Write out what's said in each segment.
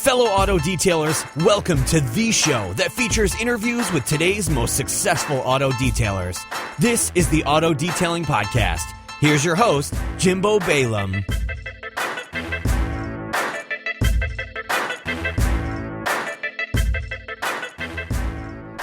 Fellow auto detailers, welcome to the show that features interviews with today's most successful auto detailers. This is the Auto Detailing Podcast. Here's your host, Jimbo Balaam.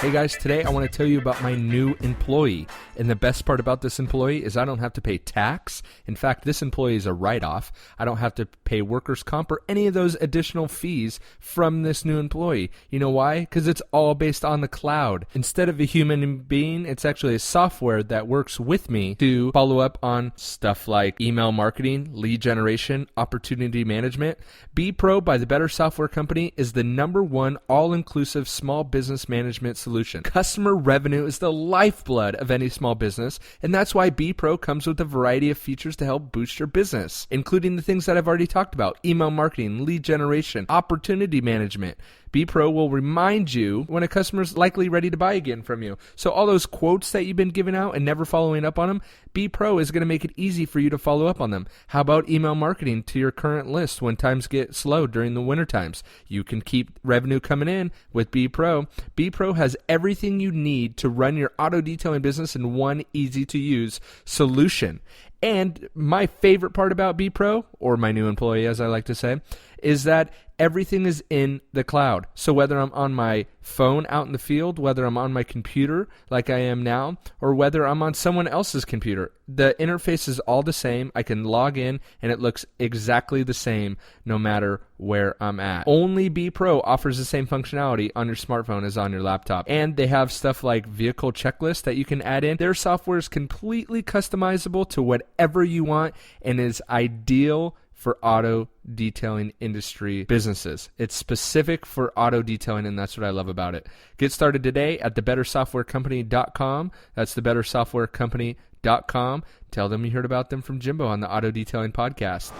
Hey guys, today I want to tell you about my new employee. And the best part about this employee is I don't have to pay tax. In fact, this employee is a write-off. I don't have to pay workers' comp or any of those additional fees from this new employee. You know why? Because it's all based on the cloud. Instead of a human being, it's actually a software that works with me to follow up on stuff like email marketing, lead generation, opportunity management. BPro by the Better Software Company is the #1 all-inclusive small business management solution. Customer revenue is the lifeblood of any small business, and that's why BPro comes with a variety of features to help boost your business, including the things that I've already talked about: email marketing, lead generation, opportunity management. BPro will remind you when a customer's likely ready to buy again from you. So all those quotes that you've been giving out and never following up on them, BPro is going to make it easy for you to follow up on them. How about email marketing to your current list when times get slow during the winter times? You can keep revenue coming in with BPro. BPro has everything you need to run your auto detailing business in one easy-to-use solution. And my favorite part about BPro, or my new employee as I like to say, is that everything is in the cloud. So whether I'm on my phone out in the field, whether I'm on my computer like I am now, or whether I'm on someone else's computer, the interface is all the same. I can log in and it looks exactly the same no matter where I'm at. Only BPro offers the same functionality on your smartphone as on your laptop. And they have stuff like vehicle checklists that you can add in. Their software is completely customizable to whatever you want and is ideal for auto detailing industry businesses. It's specific for auto detailing, and that's what I love about it. Get started today at thebettersoftwarecompany.com. That's thebettersoftwarecompany.com. Tell them you heard about them from Jimbo on the Auto Detailing Podcast.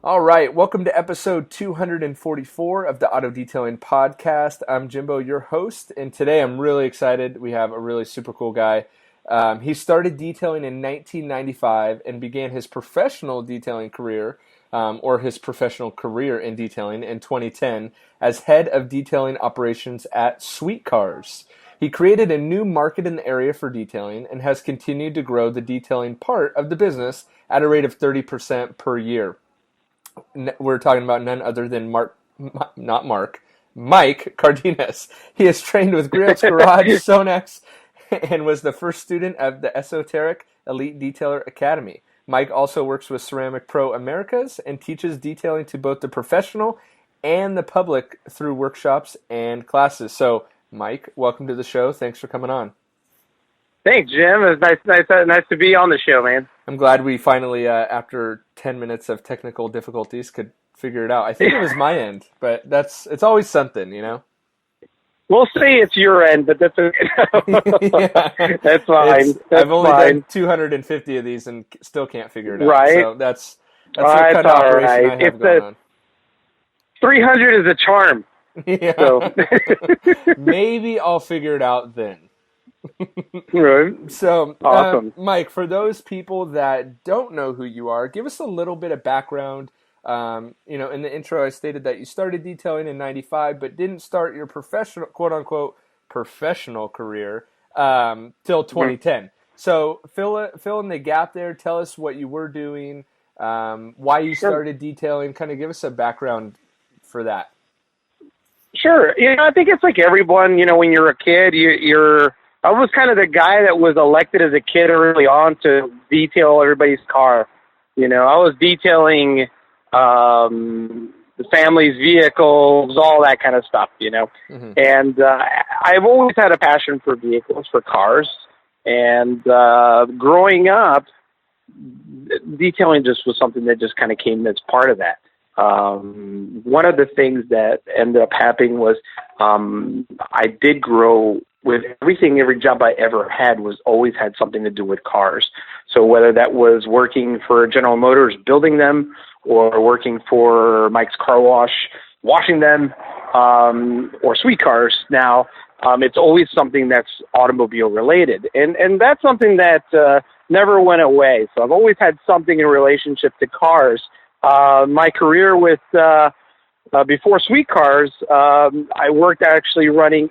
All right, welcome to episode 244 of the Auto Detailing Podcast. I'm Jimbo, your host, and today I'm really excited. We have a really super cool guy. He started detailing in 1995 and began his professional detailing career, or his professional career in detailing in 2010 as head of detailing operations at Sweet Cars. He created a new market in the area for detailing and has continued to grow the detailing part of the business at a rate of 30% per year. We're talking about none other than Mike Cardenas. He is trained with Griot's Garage, Sonex, and was the first student of the Esoteric Elite Detailer Academy. Mike also works with Ceramic Pro Americas and teaches detailing to both the professional and the public through workshops and classes. So, Mike, welcome to the show. Thanks for coming on. Thanks, Jim. It's nice to be on the show, man. I'm glad we finally, after 10 minutes of technical difficulties, could figure it out. I think it was my end, but it's always something, you know? We'll say it's your end, but that's okay. Yeah. That's fine. I've only done 250 of these and still can't figure it out. Right. So that's the kind of operation I have going on. 300 is a charm. Yeah. So. Maybe I'll figure it out then. Right. So, awesome. Mike, for those people that don't know who you are, give us a little bit of background. In the intro, I stated that you started detailing in 95, but didn't start your professional, quote unquote, professional career till 2010. So fill in the gap there. Tell us what you were doing, why you started detailing. Kind of give us a background for that. Sure. I think it's like everyone. When you're a kid, I was kind of the guy that was elected as a kid early on to detail everybody's car. I was detailing the family's vehicles, all that kind of stuff, Mm-hmm. And I've always had a passion for vehicles, for cars. And growing up, detailing just was something that just kind of came as part of that. One of the things that ended up happening was I did grow with every job I ever had was always had something to do with cars. So whether that was working for General Motors, building them, or working for Mike's Car Wash, washing them, or Sweet Cars now, it's always something that's automobile related. And that's something that never went away. So I've always had something in relationship to cars. My career with before Sweet Cars, I worked actually running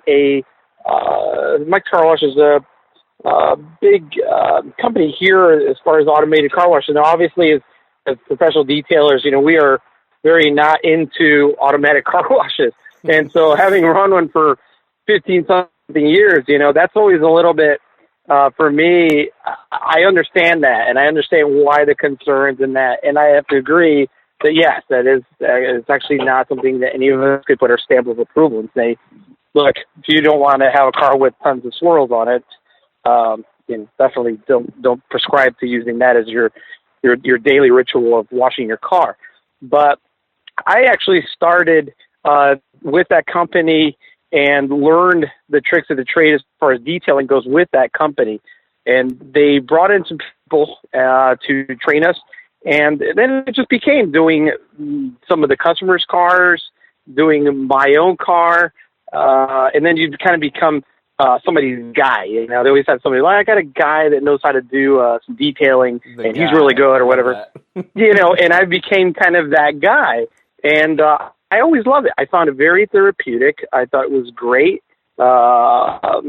Mike's Car Wash is a big company here as far as automated car wash. And obviously, as professional detailers, we are very not into automatic car washes. And so having run one for 15-something years, that's always a little bit, for me, I understand that, and I understand why the concerns in that. And I have to agree that, yes, that is it's actually not something that any of us could put our stamp of approval and say, look, if you don't want to have a car with tons of swirls on it, definitely don't prescribe to using that as your daily ritual of washing your car. But I actually started with that company and learned the tricks of the trade as far as detailing goes with that company. And they brought in some people to train us. And then it just became doing some of the customers' cars, doing my own car. And then you kind of become somebody's guy. They always have somebody like, I got a guy that knows how to do some detailing, and he's really good or whatever. And I became kind of that guy. And I always loved it. I found it very therapeutic. I thought it was great. I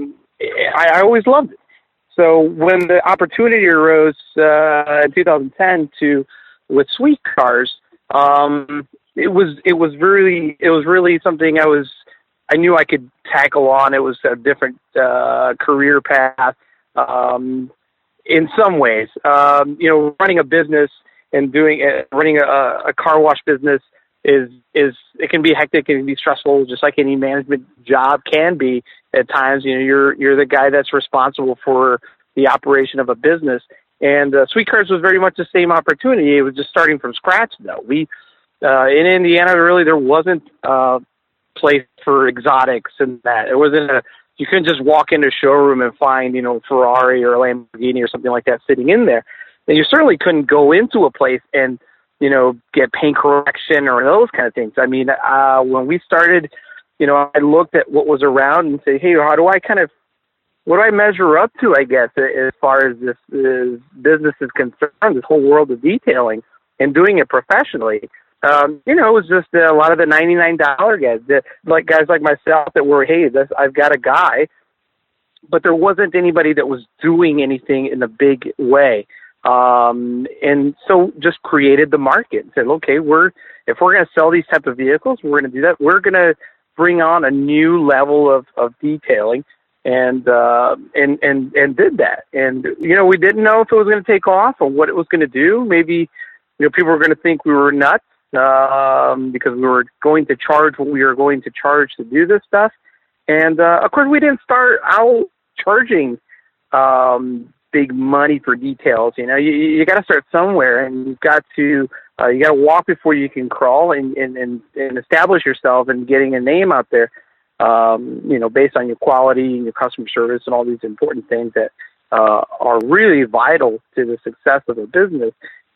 always loved it. So when the opportunity arose in 2010 with Sweet Cars, it was really something I knew I could tackle on. It was a different career path in some ways. Running a business and running a car wash business is it can be hectic, it can be stressful, just like any management job can be at times. You're the guy that's responsible for the operation of a business. And Sweet Cars was very much the same opportunity. It was just starting from scratch, though. We in Indiana, really, there wasn't place for exotics and that. It wasn't you couldn't just walk into a showroom and find, Ferrari or a Lamborghini or something like that sitting in there. And you certainly couldn't go into a place and, get paint correction or those kind of things. I mean, when we started, I looked at what was around and say, hey, what do I measure up to, I guess, as far as this business is concerned, this whole world of detailing and doing it professionally. It was just a lot of the $99 guys, guys like myself that were, hey, I've got a guy, but there wasn't anybody that was doing anything in a big way. And so just created the market and said, okay, if we're going to sell these type of vehicles, we're going to do that. We're going to bring on a new level of detailing and did that. And, we didn't know if it was going to take off or what it was going to do. Maybe, people were going to think we were nuts. Because we were going to charge what we were going to charge to do this stuff. And, of course, we didn't start out charging big money for details. You got to start somewhere, and you got to walk before you can crawl and establish yourself and getting a name out there, based on your quality and your customer service and all these important things that are really vital to the success of a business.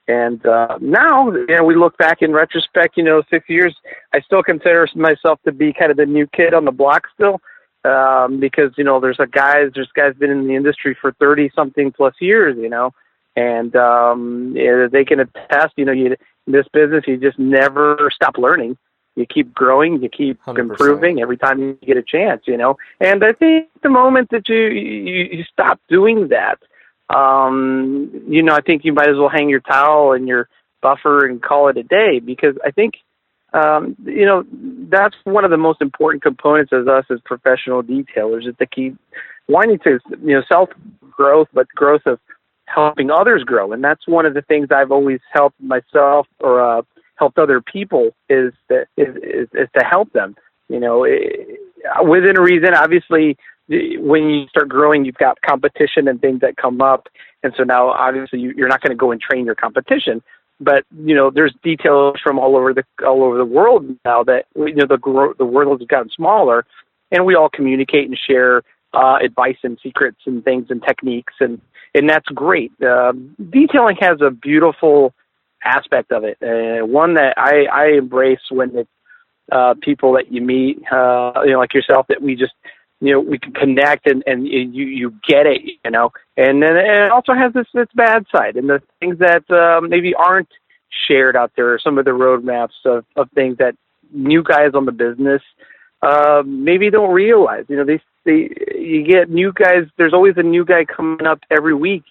And now, we look back in retrospect, 6 years, I still consider myself to be kind of the new kid on the block still, because, there's guys been in the industry for 30-something plus years, and they can attest, in this business, you just never stop learning. You keep growing, you keep 100%. Improving every time you get a chance, And I think the moment that you stop doing that, I think you might as well hang your towel and your buffer and call it a day, because I think, that's one of the most important components as us as professional detailers, is to keep wanting to, self-growth, but growth of helping others grow. And that's one of the things I've always helped myself or helped other people is to help them, within a reason. Obviously, when you start growing, you've got competition and things that come up. And so now, obviously, you're not going to go and train your competition. But, there's details from all over the world now that, the world has gotten smaller, and we all communicate and share advice and secrets and things and techniques. And that's great. Detailing has a beautiful aspect of it. One that I embrace when it's people that you meet, like yourself, that we just, we can connect and you get it, and then it also has its bad side, and the things that maybe aren't shared out there, some of the roadmaps of things that new guys on the business maybe don't realize. You get new guys. There's always a new guy coming up every week.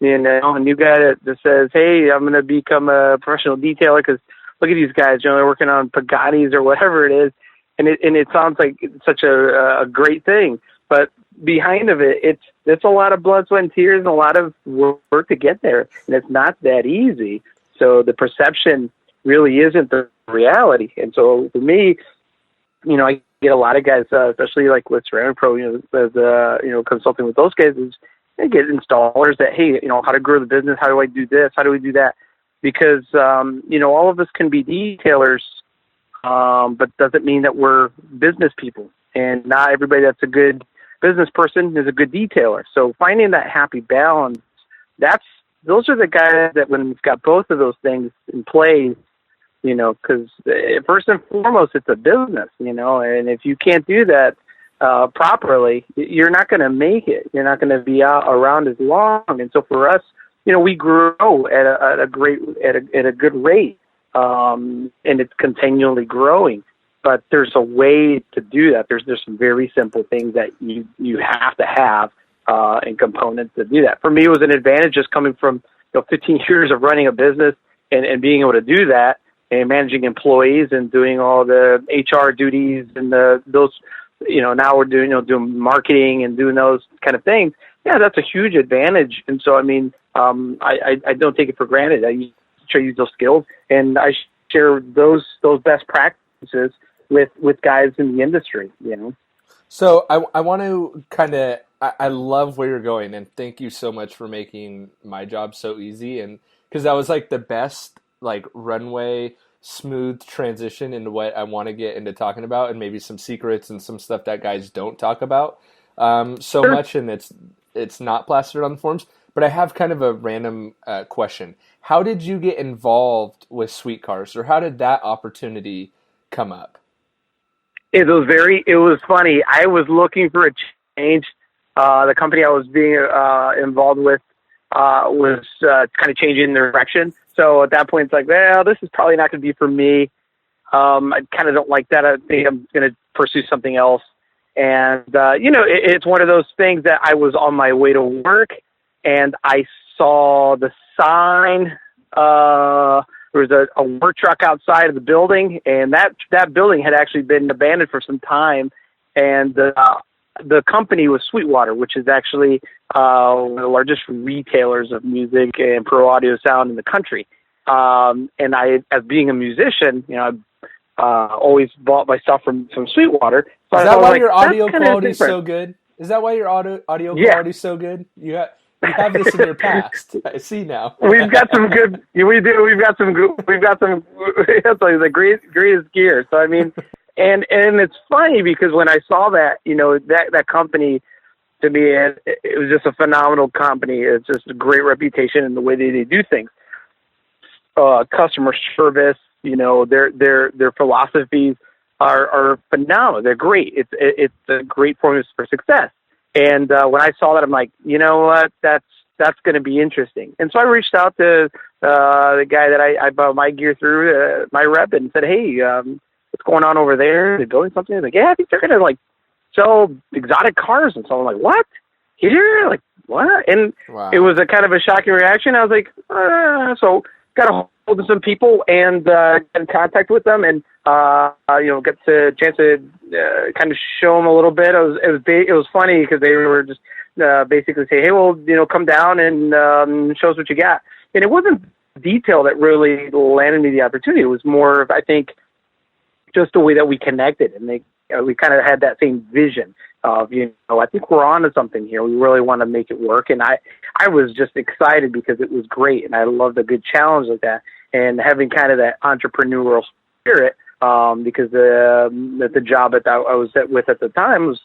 A new guy that says, "Hey, I'm going to become a professional detailer because look at these guys. They're working on Pagattis or whatever it is." And it sounds like it's such a great thing, but behind of it, it's a lot of blood, sweat, and tears, and a lot of work to get there, and it's not that easy. So the perception really isn't the reality. And so for me, I get a lot of guys, especially like with Ceramic Pro, as consulting with those guys, is I get installers that, hey, how to grow the business, how do I do this, how do we do that? Because all of us can be detailers. But doesn't mean that we're business people, and not everybody that's a good business person is a good detailer. So finding that happy balance, those are the guys that when we've got both of those things in place, because first and foremost, it's a business, and if you can't do that properly, you're not going to make it. You're not going to be around as long. And so for us, we grow at a good rate. And it's continually growing, but there's a way to do that. There's some very simple things that you have to have and components to do that. For me, it was an advantage just coming from 15 years of running a business and being able to do that and managing employees and doing all the HR duties and those. Now we're doing marketing and doing those kind of things. Yeah, that's a huge advantage. And so, I don't take it for granted. I use those skills, and I share those best practices with guys in the industry. So I want to I love where you're going, and thank you so much for making my job so easy, and because that was like the best runway smooth transition into what I want to get into talking about, and maybe some secrets and some stuff that guys don't talk about Sure. much, and it's not plastered on the forms. But I have kind of a random question. How did you get involved with Sweet Cars, or how did that opportunity come up? It was funny. I was looking for a change. The company I was being involved with was kind of changing their direction. So at that point, it's like, well, this is probably not going to be for me. I kind of don't like that. I think I'm going to pursue something else. And, it's one of those things that I was on my way to work, and I saw the sign. There was a work truck outside of the building, and that building had actually been abandoned for some time. And the company was Sweetwater, which is actually one of the largest retailers of music and pro audio sound in the country. And I, as being a musician, always bought my stuff from Sweetwater. So is that why your audio quality is so good? Is that why your audio quality is so good? You have this in your past. I see now. We've got some good. We do. We've got some good. It's like the greatest gear. So and it's funny because when I saw that, that company, to me, it was just a phenomenal company. It's just a great reputation in the way they do things. Customer service, their philosophies are phenomenal. They're great. It's a great formula for success. And when I saw that, I'm like, you know what, that's going to be interesting. And so I reached out to the guy that I bought my gear through, my rep, and said, hey, what's going on over there? Are they building something? He's like, yeah, I think they're going to sell exotic cars. And so I'm like, what? Here? What? And wow. It was a kind of a shocking reaction. I was like, so got a hold of some people and got in contact with them and, got the chance to kind of show them a little bit. It was funny because they were just basically say, hey, well, come down and show us what you got. And it wasn't detail that really landed me the opportunity. It was more of, I think, just the way that we connected, and we kind of had that same vision of, I think we're on to something here. We really want to make it work. And I was just excited because it was great. And I loved a good challenge like that and having kind of that entrepreneurial spirit, because the job that I was with at the time was,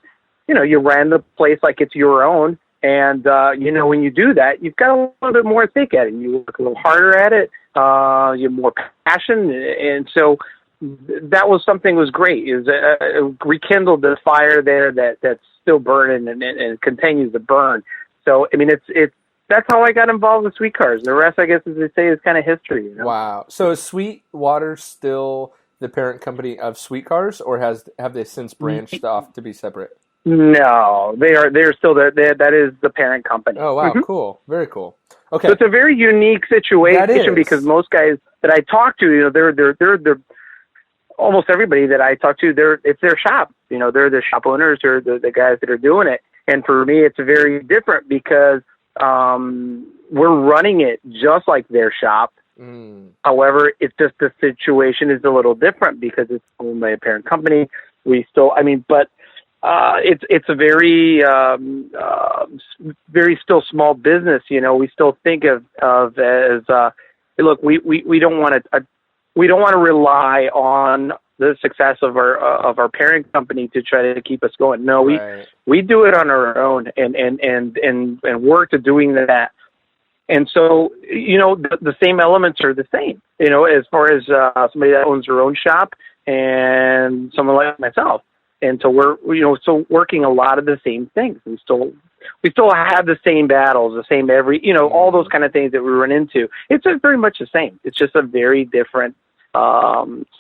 you ran the place like it's your own. And, when you do that, you've got a little bit more thick at it. You work a little harder at it. You have more passion. And so that was something was great. It rekindled the fire there that's still burning and continues to burn. So, it's that's how I got involved with Sweet Cars. The rest, I guess, as they say, is kind of history. You know? Wow. So is Sweetwater still the parent company of Sweet Cars, or have they since branched off to be separate? No, they're still that is the parent company. Oh wow, cool, very cool. Okay, so it's a very unique situation because most guys that I talk to, you know, they're almost everybody that I talk to, it's their shop. You know, they're the shop owners or the guys that are doing it. And for me, it's very different because we're running it just like their shop. However, it's just the situation is a little different because it's owned by a parent company. We still, but it's a very very still small business. You know, we still think of as look, we don't want to rely on the success of our parent company to try to keep us going. No, we do it on our own and work to doing that. And so, you know, the same elements are the same, you know, as far as somebody that owns their own shop and someone like myself. And so we're, you know, so working a lot of the same things. We still have the same battles, the same you know, all those kind of things that we run into. It's very much the same. It's just a very different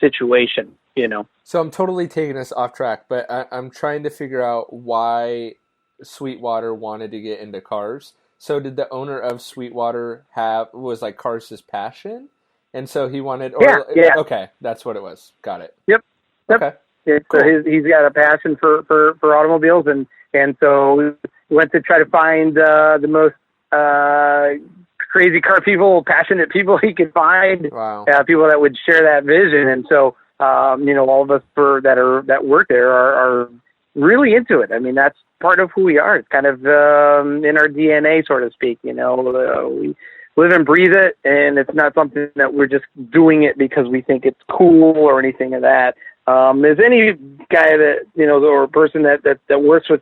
situation, you know. So I'm totally taking us off track, but I'm trying to figure out why Sweetwater wanted to get into cars. So did the owner of Sweetwater was like cars his passion? And so he wanted... Yeah. Okay, that's what it was. Got it. Yep. Okay. Yeah, cool. So he's got a passion for automobiles, and so he went to try to find the most crazy car people, passionate people he could find. Wow. People that would share that vision. And so, you know, all of us that work there are really into it. I mean, that's part of who we are. It's kind of in our DNA, so to speak. You know, we live and breathe it, and it's not something that we're just doing it because we think it's cool or anything of that. As any guy that, you know, or person that works with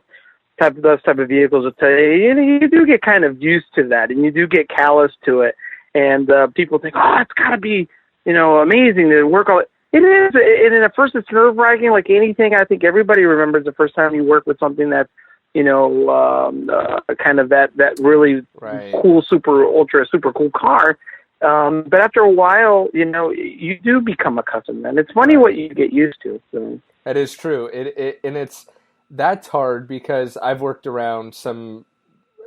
those type of vehicles will tell you, you know, you do get kind of used to that, and you do get callous to it. And people think, oh, it's got to be, you know, amazing to work on it. It is. And at first, it's nerve-wracking, like anything. I think everybody remembers the first time you work with something that's, you know, kind of that really cool, super cool car. But after a while, you know, you do become accustomed, and it's funny what you get used to. So. That is true. That's hard because I've worked around some,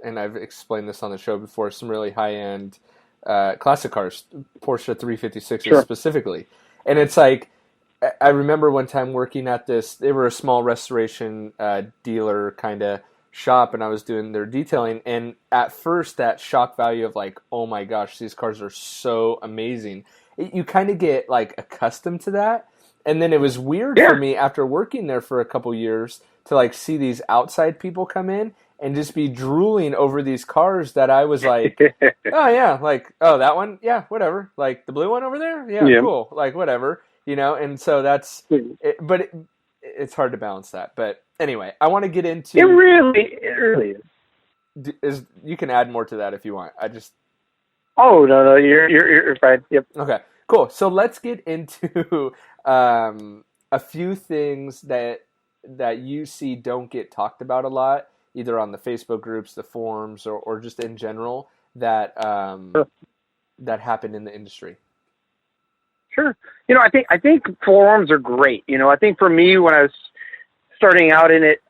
and I've explained this on the show before, some really high-end classic cars, Porsche 356s specifically. And it's like, I remember one time working at they were a small restoration dealer kind of shop, and I was doing their detailing, and at first that shock value of like, oh my gosh, these cars are so amazing, you kind of get like accustomed to that. And then it was weird for me after working there for a couple years to like see these outside people come in and just be drooling over these cars that I was like, oh yeah, like, oh, that one, yeah, whatever, like the blue one over there, yeah. Cool, like whatever, you know. And so that's it, but it's hard to balance that. But anyway, I want to get into... It really is. You can add more to that if you want. Oh, no, you're fine. Yep. Okay, cool. So let's get into a few things that you see don't get talked about a lot, either on the Facebook groups, the forums, or just in general, that happen in the industry. Sure. You know, I think forums are great. You know, I think for me, when I was starting out in it,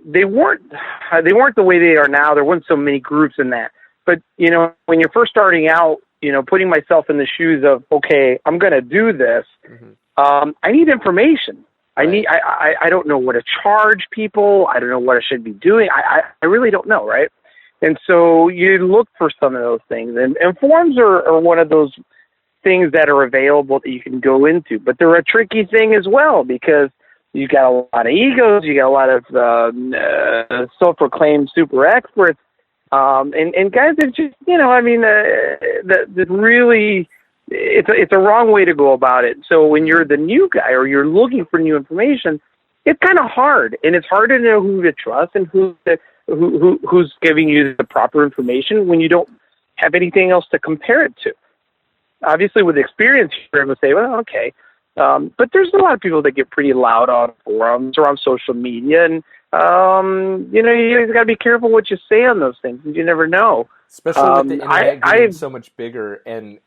they weren't the way they are now. There weren't so many groups in that. But, you know, when you're first starting out, you know, putting myself in the shoes of, okay, I'm going to do this. I need information. I don't know what to charge people. I don't know what I should be doing. I really don't know. Right. And so you look for some of those things, and forums are one of those things that are available that you can go into, but they're a tricky thing as well, because you got a lot of egos, you got a lot of self-proclaimed super experts, and guys that just, you know, I mean, that really, it's a wrong way to go about it. So when you're the new guy or you're looking for new information, it's kind of hard, and it's hard to know who to trust and who's giving you the proper information when you don't have anything else to compare it to. Obviously, with experience, you're able to say, well, okay. But there's a lot of people that get pretty loud on forums or on social media, and You just got to be careful what you say on those things. You never know. Especially with the internet getting so much bigger and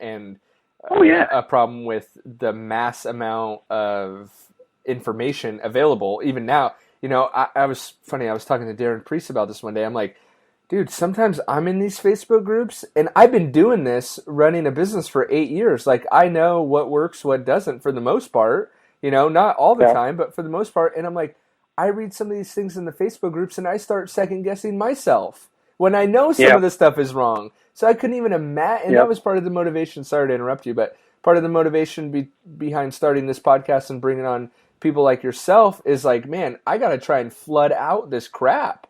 a problem with the mass amount of information available. Even now, I was talking to Darren Priest about this one day. I'm like, dude, sometimes I'm in these Facebook groups, and I've been doing this, running a business for 8 years. Like, I know what works, what doesn't for the most part, not all the time, but for the most part. And I'm like, I read some of these things in the Facebook groups, and I start second guessing myself when I know some of the stuff is wrong. So I couldn't even imagine. And that was part of the motivation. Sorry to interrupt you, but part of the motivation behind starting this podcast and bringing on people like yourself is like, man, I got to try and flood out this crap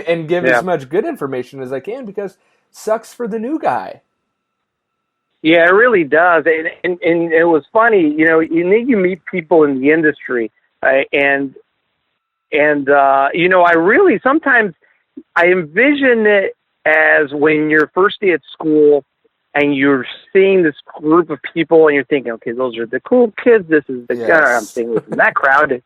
and give as much good information as I can, because it sucks for the new guy. Yeah, it really does. And it was funny, you meet people in the industry, and I really, sometimes I envision it as when you're first day at school and you're seeing this group of people and you're thinking, okay, those are the cool kids. This is the guy I'm staying with in that crowd. And,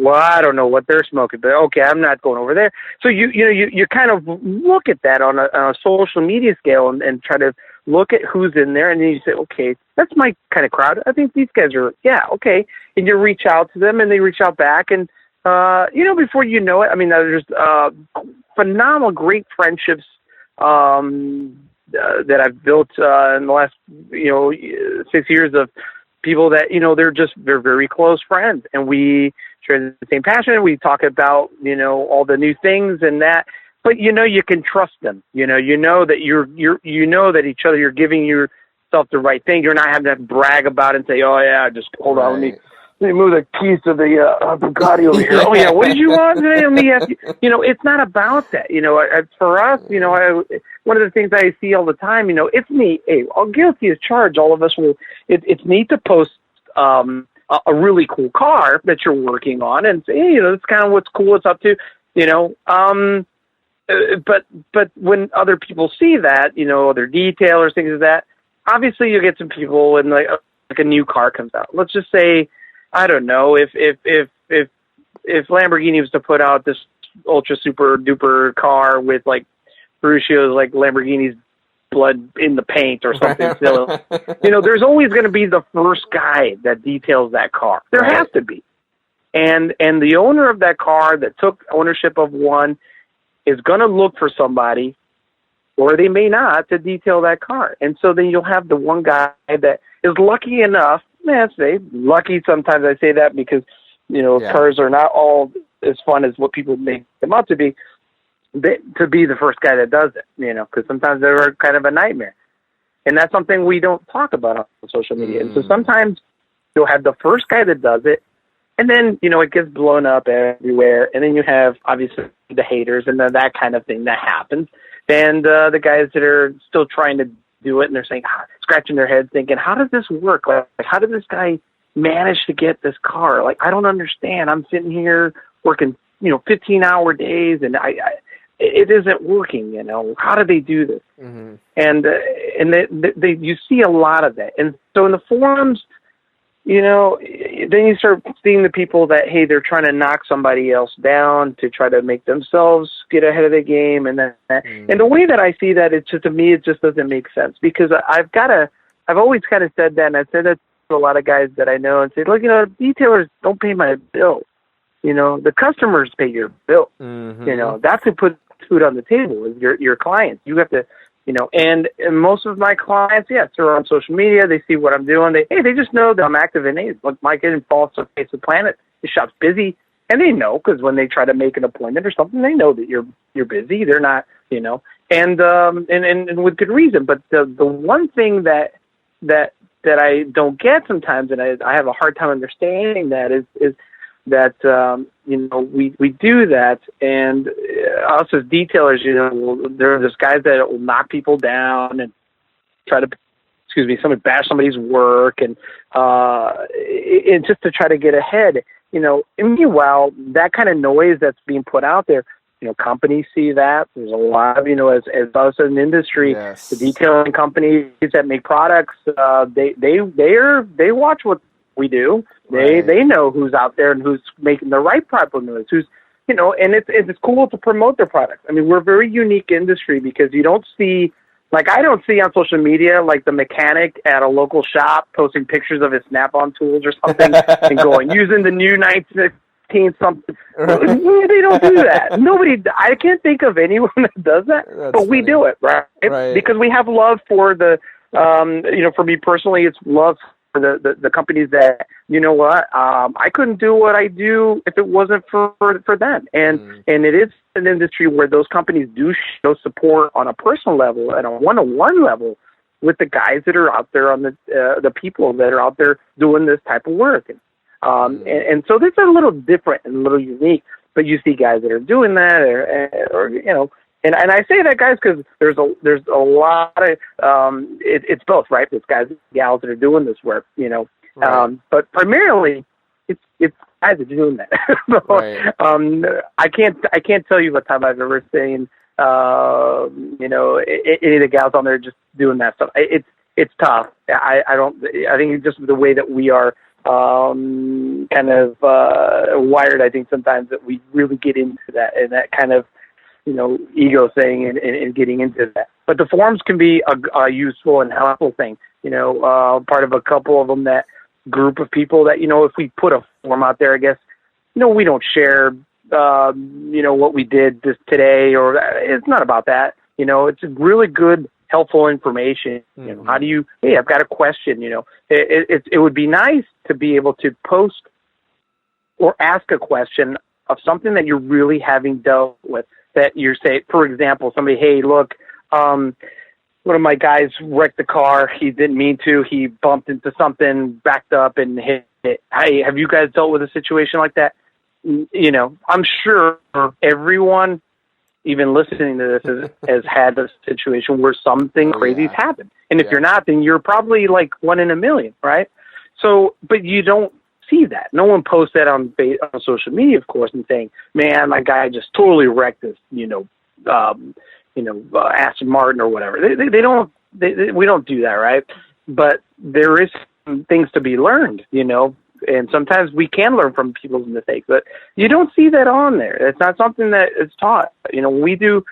well, I don't know what they're smoking, but okay, I'm not going over there. So you kind of look at that on a social media scale and try to look at who's in there, and then you say, okay, that's my kind of crowd. I think these guys are, okay. And you reach out to them, and they reach out back, and before you know it, I mean, there's phenomenal, great friendships that I've built in the last 6 years of people that they're very close friends, and we share the same passion. We talk about all the new things and that, but you can trust them. You know that that each other, you're giving yourself the right thing. You're not having to brag about it and say, oh yeah, just hold on, let me move the keys to the Bugatti over here. Oh yeah, what did you want today? Let me ask you. It's not about that. For us, one of the things I see all the time, it's neat. Hey, all guilty as charged. All of us will. It's neat to post a really cool car that you're working on and say, hey, that's kind of what's cool. It's up to, But when other people see that, other detailers, things like that, obviously you get some people and like a new car comes out. Let's just say, I don't know, if Lamborghini was to put out this ultra super duper car with like Ferruccio's like Lamborghini's blood in the paint or something silly, there's always going to be the first guy that details that car. There has to be. And the owner of that car that took ownership of one is going to look for somebody, or they may not, to detail that car. And so then you'll have the one guy that is lucky enough, lucky, sometimes I say that because, cars are not all as fun as what people make them out to be the first guy that does it, because sometimes they're kind of a nightmare. And that's something we don't talk about on social media. And so sometimes you'll have the first guy that does it, and then, it gets blown up everywhere. And then you have, obviously, the haters and then that kind of thing that happens. And the guys that are still trying to do it, and they're saying, scratching their heads thinking, how does this work? Like, how did this guy manage to get this car? Like, I don't understand. I'm sitting here working, 15-hour days, and it isn't working, How do they do this? Mm-hmm. And you see a lot of that. And so in the forums, then you start seeing the people that, hey, they're trying to knock somebody else down to try to make themselves get ahead of the game. And then, and the way that I see that, it's just, to me, it just doesn't make sense, because I've always kind of said that, and I've said that to a lot of guys that I know, and say, look, detailers don't pay my bills. The customers pay your bill. Mm-hmm. That's who puts food on the table, is your clients. You have to, and most of my clients, they're on social media. They see what I'm doing. They just know that I'm active, and look, Mike didn't fall off the face of the planet. The shop's busy, and they know, because when they try to make an appointment or something, they know that you're busy. They're not, and with good reason. But the one thing that I don't get sometimes, and I have a hard time understanding that, is that we do that, and us as detailers, there are just guys that will knock people down and try to, somebody bash somebody's work, and just to try to get ahead, And meanwhile, that kind of noise that's being put out there, companies see that. There's a lot of, as us in the industry, the detailing companies that make products, they watch what we do. They know who's out there and who's making the right proper noise, who's and it's cool to promote their products. I mean, we're a very unique industry because you don't see, like I don't see on social media, like the mechanic at a local shop posting pictures of his Snap-on tools or something and going, using the new 1916 something. They don't do that. I can't think of anyone that does that, but funny. We do it, right? Because we have love for the, for me personally, it's love for the companies that, I couldn't do what I do if it wasn't for them. And it is an industry where those companies do show support on a personal level and a one-on-one level with the guys that are out there on the people that are out there doing this type of work. And so this is a little different and a little unique, but you see guys that are doing that or and I say that, guys, because there's a lot of it's both, right? There's guys and gals that are doing this work, right. But primarily it's guys that are doing that. So, right. I can't tell you what time I've ever seen any of the gals on there just doing that stuff. It's tough. I think it's just the way that we are kind of wired. I think sometimes that we really get into that and that kind of ego thing and getting into that. But the forums can be a useful and helpful thing. Part of a couple of them, that group of people that, if we put a forum out there, I guess, we don't share, what we did this today, or it's not about that. It's really good, helpful information. Mm-hmm. How do you, hey, I've got a question, it would be nice to be able to post or ask a question of something that you're really having dealt with. That you're saying, for example, somebody, hey, look, one of my guys wrecked the car. He didn't mean to. He bumped into something, backed up, and hit it. Hey, have you guys dealt with a situation like that? I'm sure everyone, even listening to this, has had a situation where something crazy's happened. And if you're not, then you're probably like one in a million, right? So, but you don't see that. No one posts that on social media, of course, and saying, "Man, my guy just totally wrecked this," Aston Martin or whatever. They don't. We don't do that, right? But there is things to be learned, and sometimes we can learn from people's mistakes. But you don't see that on there. It's not something that is taught. We do.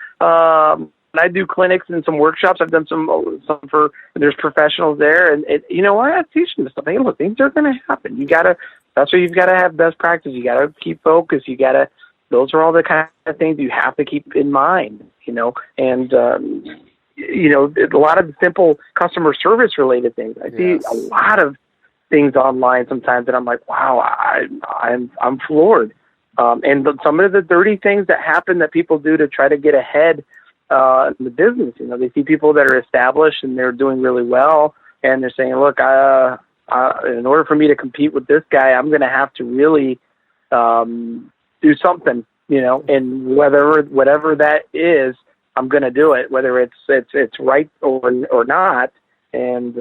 I do clinics and some workshops. I've done some for, there's professionals there, and I teach them stuff. Hey, look, things are going to happen. That's why you've got to have best practice. You got to keep focused. Those are all the kind of things you have to keep in mind, and, a lot of simple customer service related things. I see a lot of things online sometimes that I'm like, wow, I'm floored. And some of the dirty things that happen that people do to try to get ahead in the business. They see people that are established and they're doing really well, and they're saying, look, in order for me to compete with this guy, I'm going to have to really do something, and whatever that is, I'm going to do it, whether it's right or not. And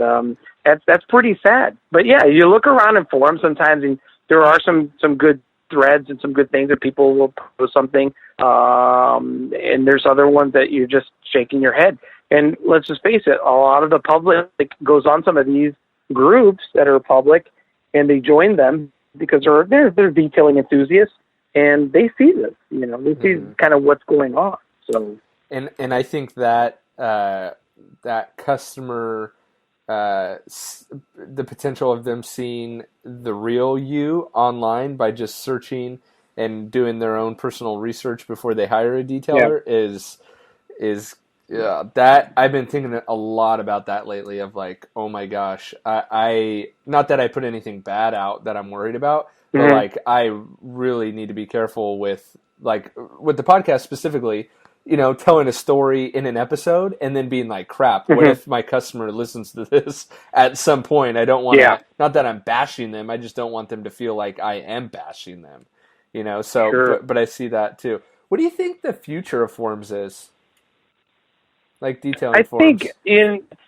that's pretty sad. But yeah, you look around in forums sometimes, and there are some good threads and some good things that people will post something, and there's other ones that you're just shaking your head. And let's just face it, a lot of the public goes on some of these groups that are public, and they join them because they're detailing enthusiasts, and they see this, they see kind of what's going on. So, and I think that that customer, the potential of them seeing the real you online by just searching and doing their own personal research before they hire a detailer is that I've been thinking a lot about that lately, of like, oh my gosh, I not that I put anything bad out that I'm worried about, but like I really need to be careful with the podcast specifically, telling a story in an episode and then being like, crap, what if my customer listens to this at some point? I don't want to, not that I'm bashing them, I just don't want them to feel like I am bashing them, so, sure. but I see that too. What do you think the future of forums is? Like detailing forums?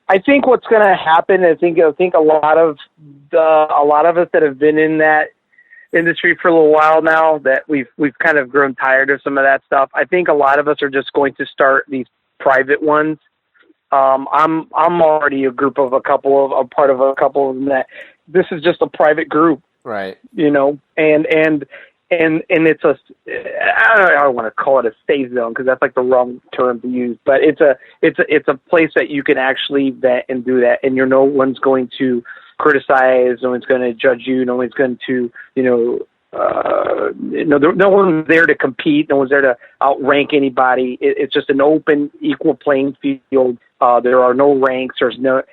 I think what's going to happen, I think a lot of us that have been in that industry for a little while now, that we've kind of grown tired of some of that stuff. I think a lot of us are just going to start these private ones. I'm already a part of a couple of them that this is just a private group, right? And and it's I don't want to call it a safe zone because that's like the wrong term to use, but it's a place that you can actually vet and do that, and no one's going to criticize, no one's going to judge you, no one's going to no one's there to compete, no one's there to outrank anybody. It's just an open, equal playing field. There are no ranks. There's no.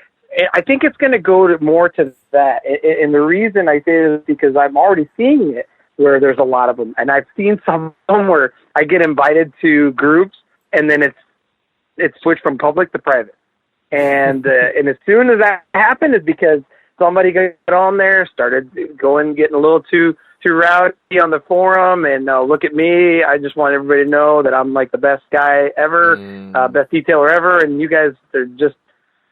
I think it's going to go more to that, and the reason I say it is because I'm already seeing it where there's a lot of them, and I've seen some where I get invited to groups, and then it's switched from public to private, and as soon as that happened, it's because somebody got on there, started getting a little too rowdy on the forum, and look at me, I just want everybody to know that I'm like the best guy ever, best detailer ever, and you guys are just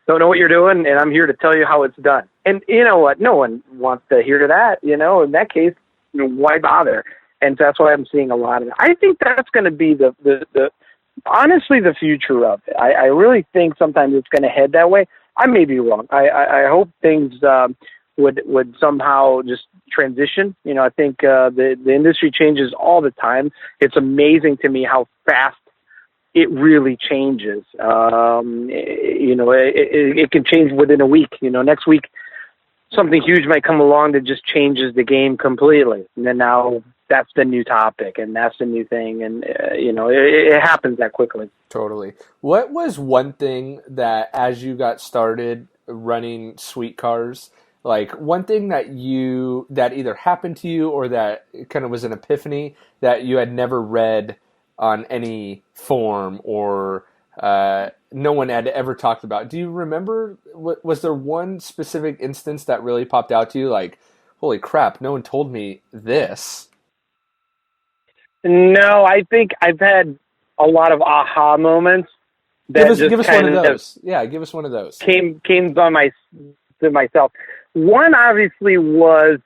don't know what you're doing, and I'm here to tell you how it's done. And you know what? No one wants to hear that, in that case, why bother? And that's why I'm seeing a lot of it. I think that's going to be the honestly the future of it. I really think sometimes it's going to head that way. I may be wrong. I hope things would somehow just transition. I think the industry changes all the time. It's amazing to me how fast it really changes. It can change within a week. Next week something huge might come along that just changes the game completely. And then now that's the new topic and that's the new thing. And, it happens that quickly. Totally. What was one thing that as you got started running Sweet Cars, like one thing that either happened to you or that kind of was an epiphany that you had never read on any form or no one had ever talked about? Do you remember, was there one specific instance that really popped out to you like, holy crap, no one told me this? No, I think I've had a lot of aha moments. That give us one of those. Yeah, give us one of those. Came to myself. One obviously was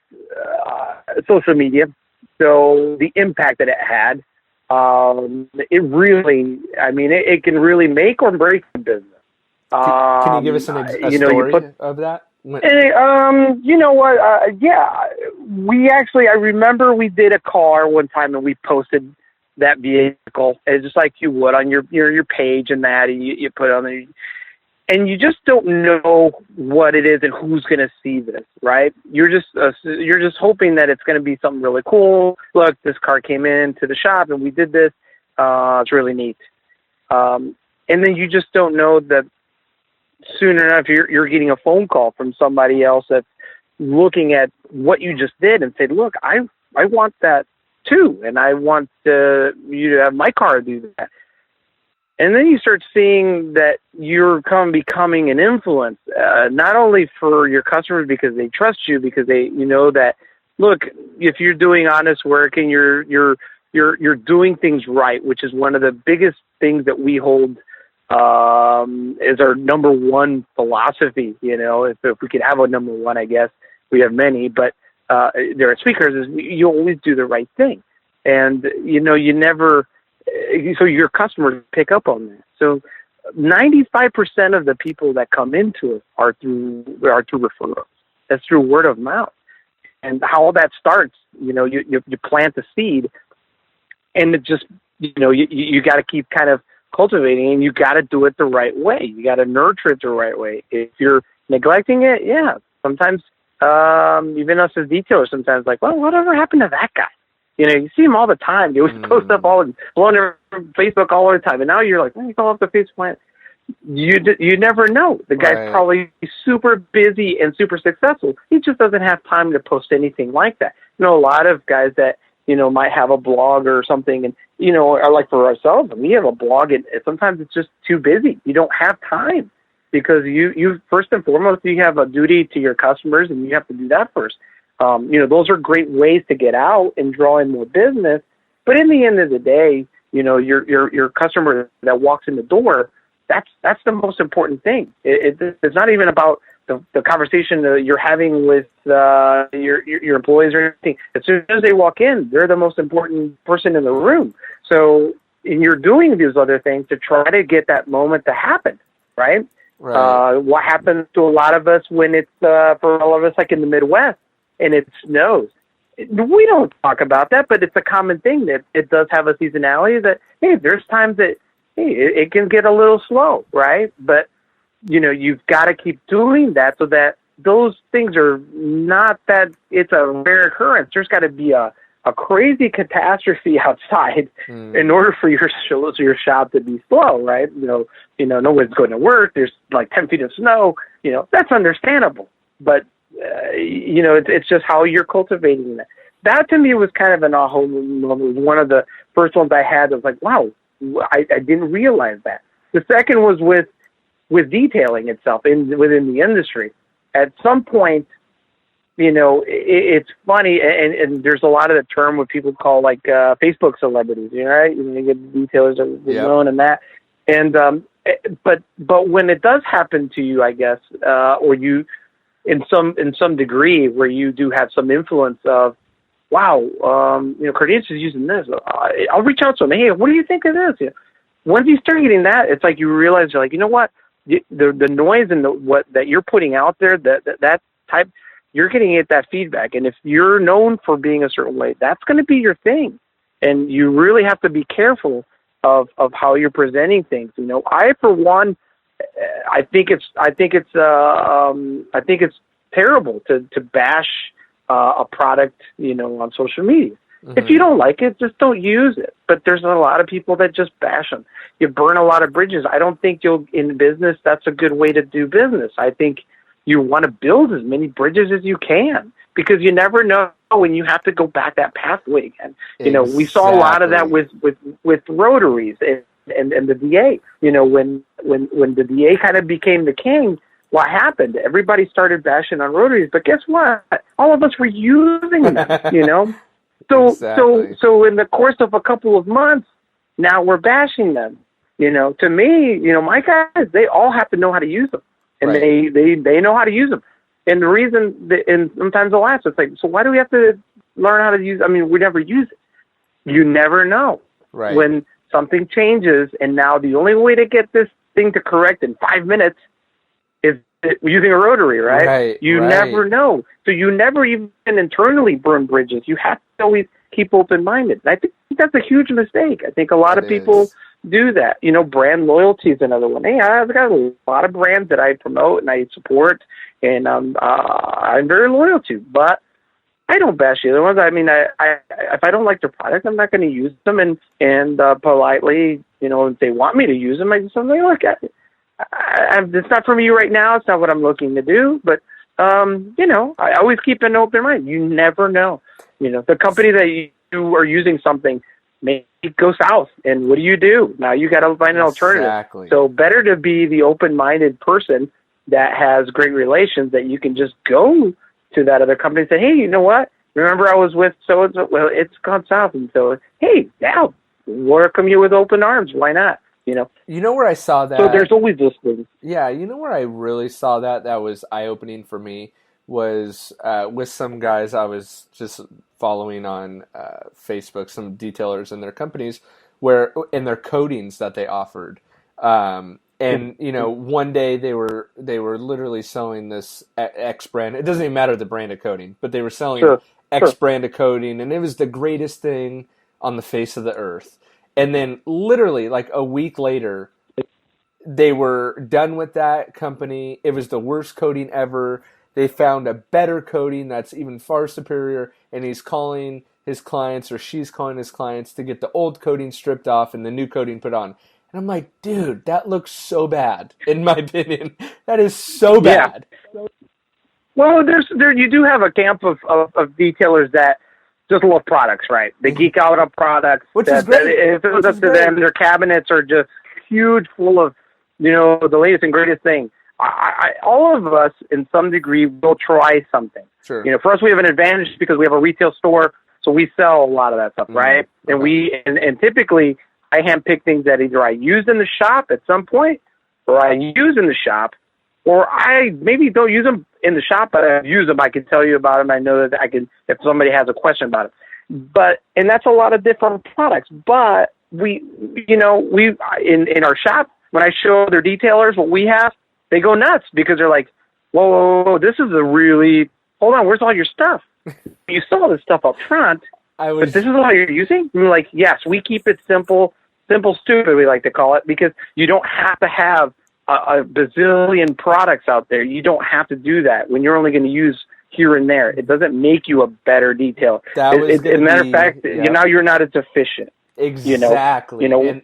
social media. So the impact that it had, it really, it can really make or break the business. Can you give us a story of that? You know what? I remember we did a car one time and we posted that vehicle, and just like you would on your page and that, and you put it on there, and you just don't know what it is and who's going to see this, right? You're just hoping that it's going to be something really cool. Look, this car came into the shop and we did this. It's really neat. And then you just don't know that soon enough you're getting a phone call from somebody else that's looking at what you just did and said, look, I want that too, and I want you to have my car do that. And then you start seeing that you're becoming an influence, not only for your customers because they trust you, because they that, look, if you're doing honest work and you're doing things right, which is one of the biggest things that we hold is our number one philosophy. If we could have a number one, I guess we have many, but there are speakers is you always do the right thing, and you never. So your customers pick up on that. So 95% of the people that come into it are through referrals. That's through word of mouth. And how all that starts, you plant the seed, and it just you got to keep kind of cultivating, and you got to do it the right way. You got to nurture it the right way. If you're neglecting it, sometimes even us as detailers, sometimes like, well, whatever happened to that guy? You see him all the time. They always post up on Facebook all the time. And now you're like, you call up the Facebook plant. You never know. The guy's probably super busy and super successful. He just doesn't have time to post anything like that. A lot of guys that, might have a blog or something and, are like for ourselves, and we have a blog and sometimes it's just too busy. You don't have time because you first and foremost, you have a duty to your customers and you have to do that first. Those are great ways to get out and draw in more business. But in the end of the day, your customer that walks in the door, that's the most important thing. It's not even about the conversation that you're having with your employees or anything. As soon as they walk in, they're the most important person in the room. So you're doing these other things to try to get that moment to happen, right? What happens to a lot of us when it's for all of us like in the Midwest, and it snows. we don't talk about that, but it's a common thing that it does have a seasonality that, hey, there's times that, hey, it can get a little slow, right? But, you've got to keep doing that so that those things are not that it's a rare occurrence. There's got to be a crazy catastrophe outside in order for your shop to be slow, right? No one's going to work. There's like 10 feet of snow. That's understandable. But, it's just how you're cultivating that. That to me was kind of an aha moment. One of the first ones I had was like, wow, I didn't realize that. The second was with detailing itself within the industry. At some point, it's funny, and there's a lot of the term what people call like Facebook celebrities, right? You get detailers that are known and that, and but when it does happen to you, I guess, or you in some degree where you do have some influence of, wow, Cardenas is using this. I'll reach out to him. Hey, what do you think of this? Once you start getting that, it's like you realize you're like, you know what, the noise and what that you're putting out there, that type. You're getting that feedback. And if you're known for being a certain way, that's going to be your thing. And you really have to be careful of how you're presenting things. I, for one, I think it's terrible to bash a product, on social media. Mm-hmm. If you don't like it, just don't use it. But there's a lot of people that just bash them. You burn a lot of bridges. I don't think in business, that's a good way to do business. I think you want to build as many bridges as you can, because you never know when you have to go back that pathway again. Exactly. We saw a lot of that with rotaries and the DA. When the DA kind of became the king, what happened? Everybody started bashing on rotaries, but guess what? All of us were using them. So Exactly. so in the course of a couple of months, now we're bashing them. To me, my guys, they all have to know how to use them. And right. they know how to use them. And the reason, and sometimes they'll ask, it's like, so why do we have to learn how to use, we never use it. You never know. Right. When something changes, and now the only way to get this thing to correct in 5 minutes is using a rotary, right? Right. You right. never know. So you never even internally burn bridges. You have to always keep open-minded. And I think that's a huge mistake. I think a lot of people do that. Brand loyalty is another one. Hey, I've got a lot of brands that I promote and I support, and I'm very loyal to, but I don't bash the other ones. I if I don't like their product, I'm not going to use them, and politely, if they want me to use them, I just say, look, it's not for me right now. It's not what I'm looking to do, but I always keep an open mind. You never know. The company that you are using something may go south, and what do? Now you got to find an alternative. Exactly. So better to be the open-minded person that has great relations, that you can just go to that other company and say, hey, you know what? Remember I was with so-and-so? Well, it's gone south. And so, hey, now welcome you with open arms. Why not? You know where I saw that? So there's always this thing. Yeah, where I really saw that was eye-opening for me was with some guys I was just following on Facebook, some detailers and their companies, where in their coatings that they offered. And one day they were literally selling this X brand. It doesn't even matter the brand of coating, but they were selling X brand of coating, and it was the greatest thing on the face of the earth. And then literally like a week later, they were done with that company. It was the worst coating ever. They found a better coating that's even far superior, and he's calling his clients, or she's calling his clients, to get the old coating stripped off and the new coating put on. And I'm like, dude, that looks so bad, in my opinion. That is so bad. Yeah. Well, you do have a camp of detailers that just love products, right? They geek out on products. Which is great. If it was up to them, their cabinets are just huge, full of, the latest and greatest thing. All of us, in some degree, will try something. Sure. For us, we have an advantage because we have a retail store, so we sell a lot of that stuff, right? Okay. And typically, I handpick things that either I use in the shop at some point, or I use in the shop, or I maybe don't use them in the shop, but I use them. I can tell you about them. I know that I can, if somebody has a question about it. And that's a lot of different products. But we in our shop, when I show their detailers what we have, they go nuts because they're like, whoa, this is a really hold on, where's all your stuff? You saw this stuff up front, but this is all you're using? I'm like, yes, we keep it simple, stupid, we like to call it, because you don't have to have a bazillion products out there. You don't have to do that when you're only going to use here and there. It doesn't make you a better detailer. As a matter of fact, now you're not as efficient. Exactly. And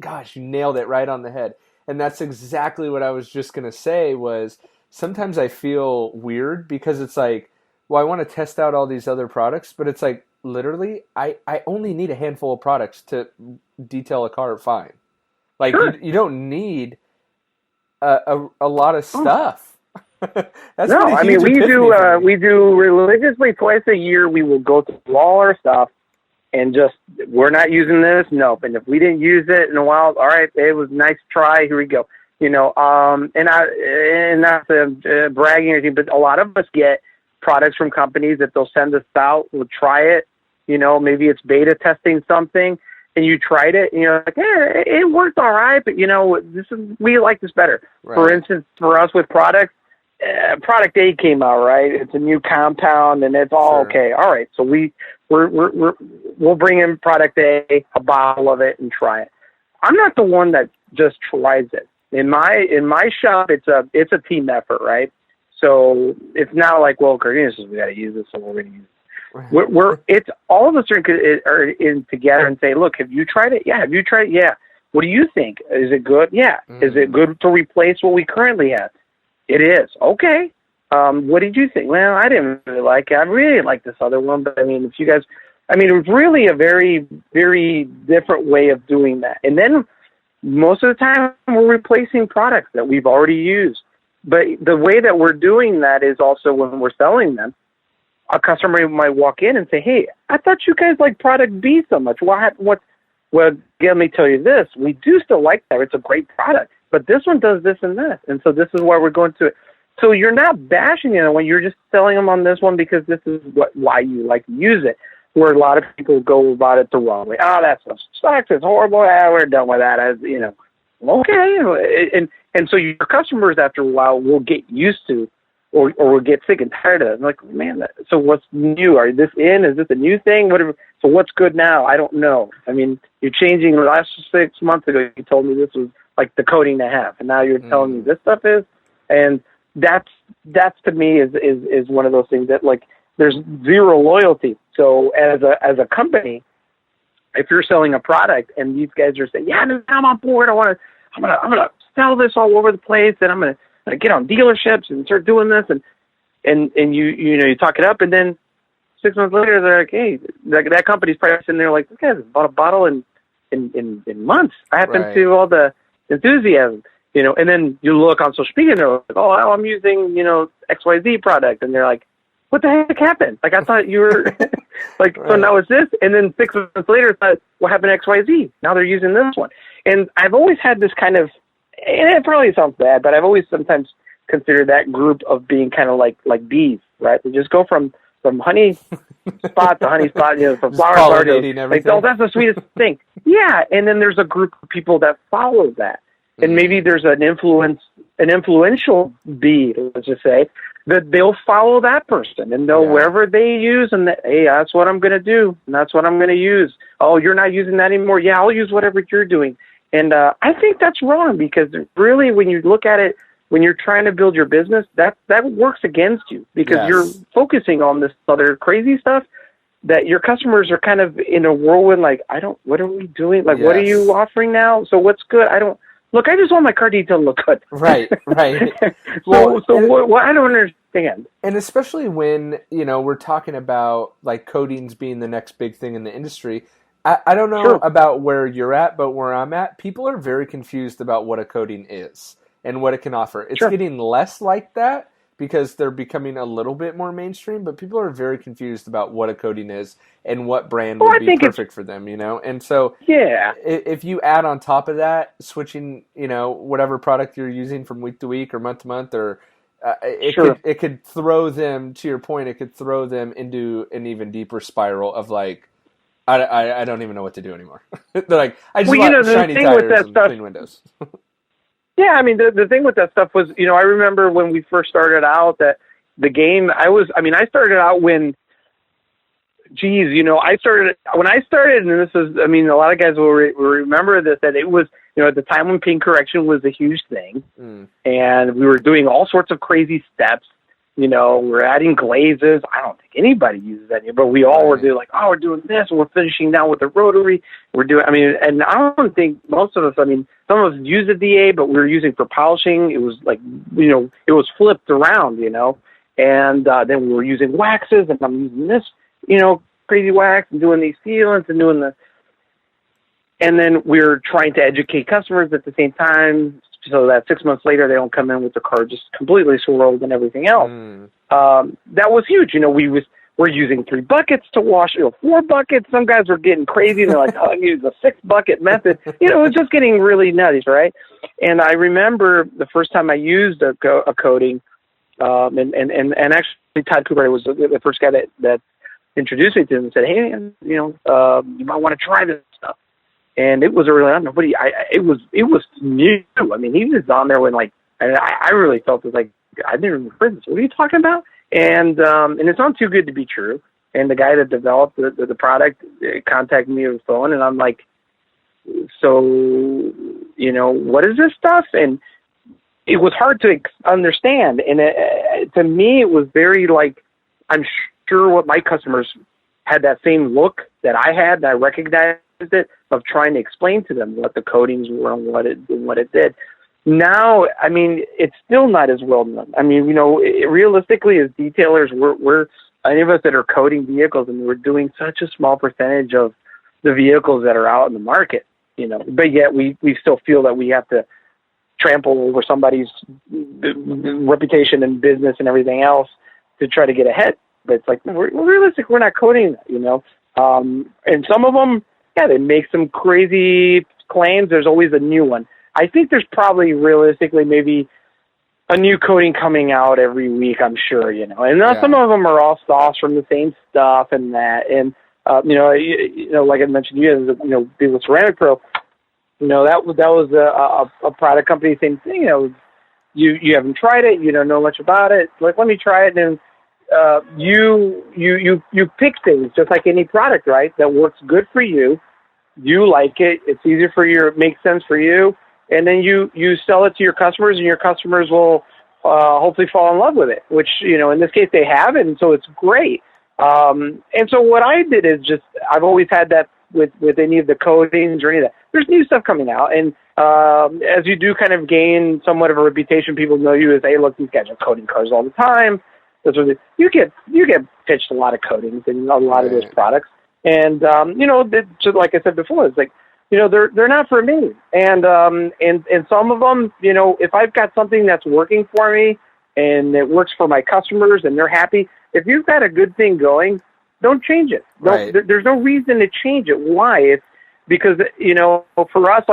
gosh, you nailed it right on the head. And that's exactly what I was just going to say was sometimes I feel weird because it's like, well, I want to test out all these other products, but it's like, literally, I only need a handful of products to detail a car fine. Like, sure. you don't need a lot of stuff. No, I mean, we do religiously twice a year. We will go through all our stuff and just, we're not using this. Nope. And if we didn't use it in a while, all right, it was a nice try. Here we go. And not bragging or anything, but a lot of us get products from companies that they'll send us out. We'll try it. Maybe it's beta testing something, and you tried it, and you're like, it worked all right, but we like this better. Right. For instance, for us with products, product A came out, right? It's a new compound, and it's all okay. All right, so we'll bring in product A, a bottle of it, and try it. I'm not the one that just tries it. In my shop, it's a team effort, right? So it's not like, well, Cardenas says we got to use this, so we're going to use it. Right. It's all of us are in together and say, look, have you tried it? Yeah. Have you tried it? Yeah. What do you think? Is it good? Yeah. Is it good to replace what we currently have? It is. Okay. What did you think? Well, I didn't really like it. I really like this other one, but it was really a very, very different way of doing that. And then most of the time we're replacing products that we've already used. But the way that we're doing that is also when we're selling them, a customer might walk in and say, hey, I thought you guys like product B so much. Well, let me tell you this. We do still like that. It's a great product. But this one does this and this. And so this is why we're going to it. So you're not bashing it when you're just selling them on this one because this is why you like to use it. Where a lot of people go about it the wrong way. Oh, that stuff sucks. It's horrible. We're done with that. Okay. And so your customers, after a while, will get used to or will get sick and tired of it. I'm like, man, so what's new? Is this a new thing? Whatever. So what's good now? I don't know. I mean, you're changing. The last 6 months ago, you told me this was like the coating to have, and now you're telling me this stuff is. And that's to me is one of those things that, like, there's zero loyalty. So as a company, if you're selling a product and these guys are saying, yeah, I'm on board. I'm gonna sell this all over the place, and I'm gonna get on dealerships and start doing this, and you talk it up, and then 6 months later they're like, hey, that company's probably sitting there like, this guy bought a bottle in months. I happen to all the enthusiasm, and then you look on social media and they're like, oh, I'm using XYZ product, and they're like, what the heck happened? Like, I thought you were like, so now it's this, and then 6 months later it's like, what happened to XYZ? Now they're using this one. And I've always had this kind of, and it probably sounds bad, but I've always sometimes considered that group of being kind of like bees, right? They just go from honey spot to honey spot, from flower spot to, like, oh, that's the sweetest thing. Yeah, and then there's a group of people that follow that. And maybe there's an influential bee, let's just say, that they'll follow that person and they'll wherever they use, and hey, that's what I'm going to do, and that's what I'm going to use. Oh, you're not using that anymore? Yeah, I'll use whatever you're doing. And I think that's wrong, because really, when you look at it, when you're trying to build your business, that works against you, because you're focusing on this other crazy stuff that your customers are kind of in a whirlwind, like, what are we doing? Like, what are you offering now? So what's good? Look, I just want my car detail to look good. Right. so I don't understand. And especially when, we're talking about, like, coatings being the next big thing in the industry. I don't know about where you're at, but where I'm at, people are very confused about what a coating is and what it can offer. It's getting less like that because they're becoming a little bit more mainstream, but people are very confused about what a coating is and what brand would be perfect for them, And so if you add on top of that, switching, whatever product you're using from week to week or month to month, or it could throw them, to your point, it could throw them into an even deeper spiral of, like, I don't even know what to do anymore. They're like, I just want shiny tires and clean windows. Yeah, I mean, the thing with that stuff was, I remember when we first started out that, the game. I started out when, when I started, and this is, a lot of guys will remember this, that it was, at the time when paint correction was a huge thing, and we were doing all sorts of crazy steps. We're adding glazes. I don't think anybody uses that here, but we all were doing we're doing this, and we're finishing now with the rotary. We're doing, and I don't think most of us, some of us use the DA, but we were using for polishing. It was like, it was flipped around, and then we were using waxes, and I'm using this, crazy wax, and doing these sealants and doing and then we're trying to educate customers at the same time, so that 6 months later they don't come in with the car just completely swirled and everything else. That was huge. We're using 3 buckets to wash, 4 buckets. Some guys were getting crazy, and they're like, I use a 6-bucket method. It was just getting really nutty, right? And I remember the first time I used a coating, and actually Todd Cooper was the first guy that introduced me to him and said, hey, you might want to try this stuff. And it was it was new. He was on there when I really felt it I never heard this. What are you talking about? And it's not too good to be true. And the guy that developed the product contacted me over the phone, and I'm like, so, what is this stuff? And it was hard to understand. And to me, it was very I'm sure what my customers had that same look that I had, that I recognized it, of trying to explain to them what the coatings were and what it did. Now, it's still not as well known. Realistically, as detailers, we're any of us that are coating vehicles, and we're doing such a small percentage of the vehicles that are out in the market, but yet we still feel that we have to trample over somebody's reputation and business and everything else to try to get ahead. But it's realistic, we're not coating that, and some of them, they make some crazy claims. There's always a new one. I think there's probably realistically maybe a new coating coming out every week, I'm sure, and some of them are all sauce from the same stuff and that. And, like I mentioned, be with Ceramic Pro, that was a product company, same thing. You haven't tried it. You don't know much about it. Let me try it. And you pick things just like any product, right? That works good for you. You like it. It's easier for you. It makes sense for you. And then you sell it to your customers, and your customers will hopefully fall in love with it, which, in this case they have, and so it's great. And so what I did is I've always had that with any of the coatings or any of that. There's new stuff coming out, and as you do kind of gain somewhat of a reputation, people know you as, hey, look, these guys are coating cars all the time. That's what you get pitched a lot of coatings in a lot of those products. And, just like I said before, it's they're not for me. And some of them, if I've got something that's working for me and it works for my customers and they're happy, if you've got a good thing going, don't change it. Right. There's no reason to change it. Why? It's because, for us,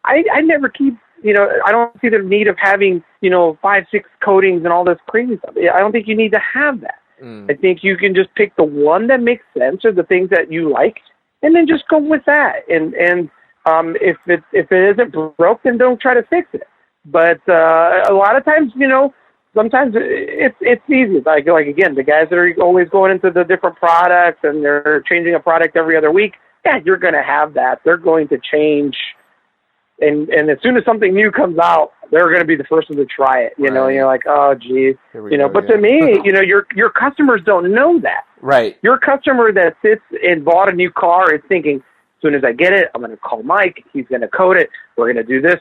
I never keep, I don't see the need of having, 5, 6 coatings and all this crazy stuff. I don't think you need to have that. I think you can just pick the one that makes sense or the things that you like, and then just go with that. And if it isn't broke, then don't try to fix it. But a lot of times, sometimes it's easy. Like again, the guys that are always going into the different products and they're changing a product every other week, you're going to have that. They're going to change. And as soon as something new comes out, they're going to be the first one to try it, and you're like, oh, geez, but to me, your customers don't know that. Right. Your customer that sits and bought a new car is thinking, as soon as I get it, I'm going to call Mike. He's going to coat it. We're going to do this,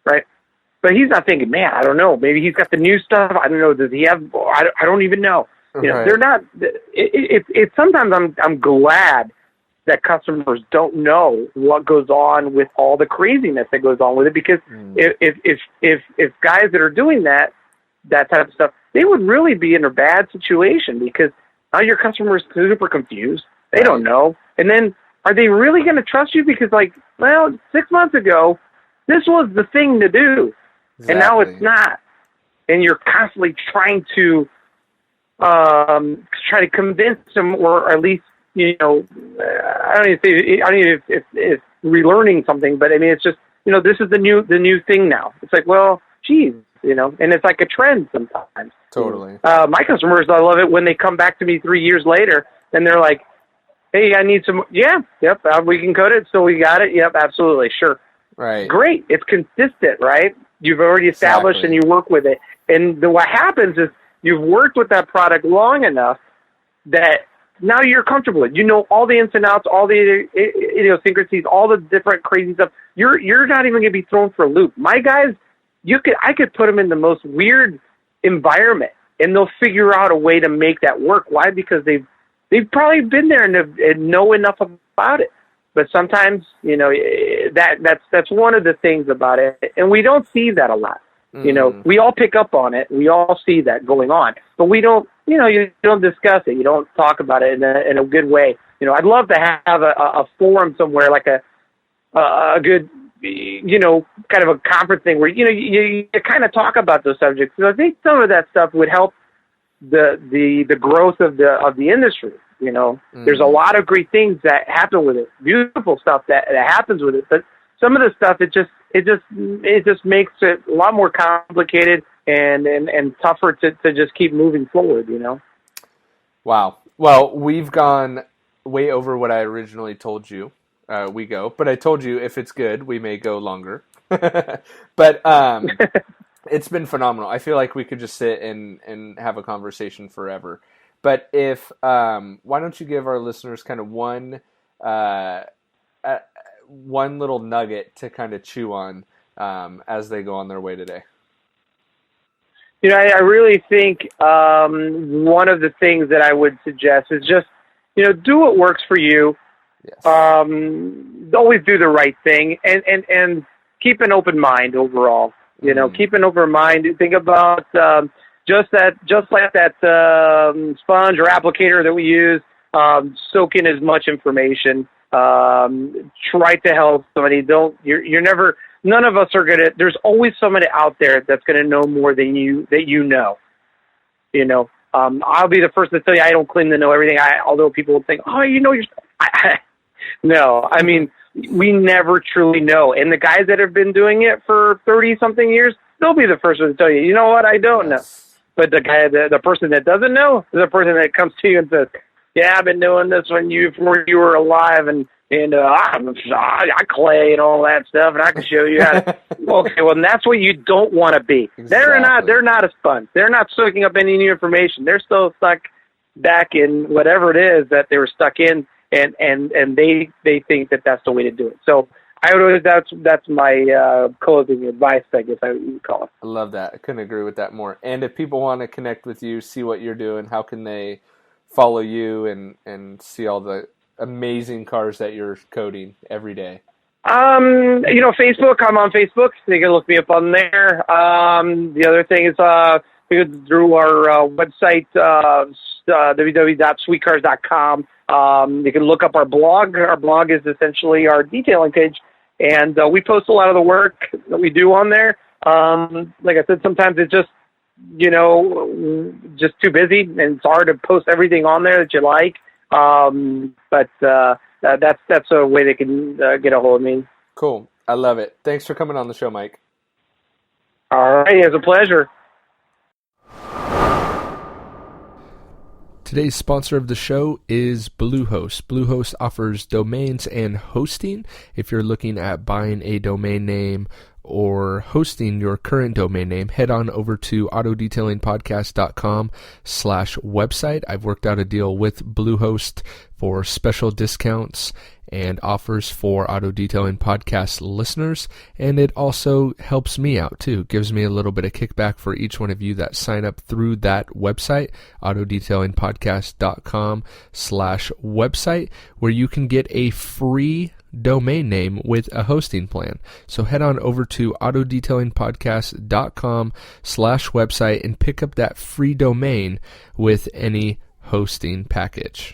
right? But he's not thinking, man, I don't know. Maybe he's got the new stuff. I don't know. Does he have, I don't even know. They're not, it's sometimes I'm glad that customers don't know what goes on with all the craziness that goes on with it, because if guys that are doing that type of stuff, they would really be in a bad situation, because now your customer is super confused. They don't know. And then are they really going to trust you? Because 6 months ago, this was the thing to do. Exactly. And now it's not. And you're constantly trying to convince them, or at least, I don't even if relearning something, but it's just, this is the new thing now. It's like, well, geez, and it's like a trend sometimes. Totally. My customers, I love it when they come back to me 3 years later and they're like, hey, I need some, we can code it, so we got it. Yep, absolutely, sure. Right. Great. It's consistent, right? You've already established and you work with it. And what happens is you've worked with that product long enough that now you're comfortable with it. You know all the ins and outs, all the idiosyncrasies, all the different crazy stuff. You're not even going to be thrown for a loop. My guys, I could put them in the most weird environment, and they'll figure out a way to make that work. Why? Because they've probably been there and know enough about it. But sometimes, that's one of the things about it, and we don't see that a lot. We all pick up on it. We all see that going on, but we don't. You don't discuss it. You don't talk about it in a good way. I'd love to have a forum somewhere, like a good, kind of a conference thing where you kind of talk about those subjects. I think some of that stuff would help the growth of the industry. There's a lot of great things that happen with it, beautiful stuff that happens with it, but some of the stuff it just makes it a lot more complicated and tougher to just keep moving forward. Wow. Well, we've gone way over what I originally told you. But I told you if it's good, we may go longer. But it's been phenomenal. I feel like we could just sit and have a conversation forever. But why don't you give our listeners kind of one little nugget to kind of chew on as they go on their way today? I really think one of the things that I would suggest is just, do what works for you. Yes. Always do the right thing and keep an open mind overall. Keep an open mind. Think about just like that sponge or applicator that we use. Soak in as much information. Try to help somebody. You're never. None of us are gonna. There's always somebody out there that's gonna know more than you know. I'll be the first to tell you I don't claim to know everything. Although people will think, oh, your stuff. No, I mean, we never truly know. And the guys that have been doing it for 30-something years, they'll be the first one to tell you, you know what, I don't know. But the person that doesn't know is the person that comes to you and says, yeah, I've been doing this before you were alive, and I clay and all that stuff, and I can show you how to. Okay, well, that's what you don't want to be. Exactly. They're not a sponge. They're not soaking up any new information. They're still stuck back in whatever it is that they were stuck in. And they think that that's the way to do it. So that's my closing advice, I guess I would call it. I love that. I couldn't agree with that more. And if people want to connect with you, see what you're doing, how can they follow you and see all the amazing cars that you're coding every day? Facebook. I'm on Facebook. So you can look me up on there. The other thing is through our website, www.sweetcars.com. You can look up our blog. Our blog is essentially our detailing page, and we post a lot of the work that we do on there. Like I said, sometimes it's just, just too busy, and it's hard to post everything on there that you like. But that's a way they can get a hold of me. Cool. I love it. Thanks for coming on the show, Mike. All right. It's a pleasure. Today's sponsor of the show is Bluehost. Bluehost offers domains and hosting. If you're looking at buying a domain name or hosting your current domain name, head on over to autodetailingpodcast.com/website. I've worked out a deal with Bluehost for special discounts and offers for Auto Detailing Podcast listeners, and it also helps me out too. Gives me a little bit of kickback for each one of you that sign up through that website, autodetailingpodcast.com/website, where you can get a free domain name with a hosting plan. So head on over to autodetailingpodcast.com/website and pick up that free domain with any hosting package.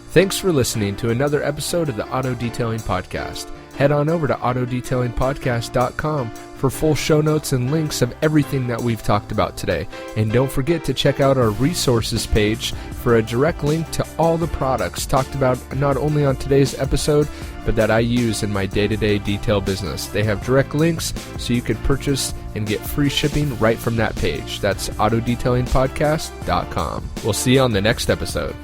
Thanks for listening to another episode of the Auto Detailing Podcast. Head on over to autodetailingpodcast.com for full show notes and links of everything that we've talked about today. And don't forget to check out our resources page for a direct link to all the products talked about not only on today's episode, but that I use in my day-to-day detail business. They have direct links so you can purchase and get free shipping right from that page. That's autodetailingpodcast.com. We'll see you on the next episode.